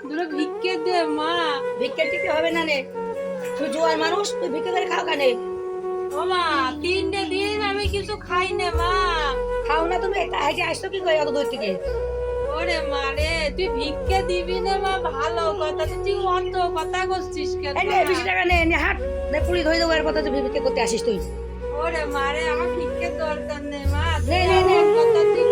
দুটো ভিক্ষে দে মা। ভিক্ষে টিকে হবে না রে, তুই জোয়ার মানুষ, তুই ভিক্ষে করে খাও কেন? ও মা, 3টে দিন আমি কিছু খাই না মা। খাও না তুমি, তাই যে আসতো কি করে অত দূর থেকে? ওরে মা রে, তুই ভিক্ষে দিবি না মা, ভালো কথা, তুই অত কথা করছিস কেন এই নে মা? 20 টাকা নে, নে হাট, নে পুরি ধরে দেবো, এর কথা তুই ভিক্ষে করতে আসিস তুই। ওরে মা রে, আমার ভিক্ষের দরকার নেই মা, নে, নে, নে। কথা তুই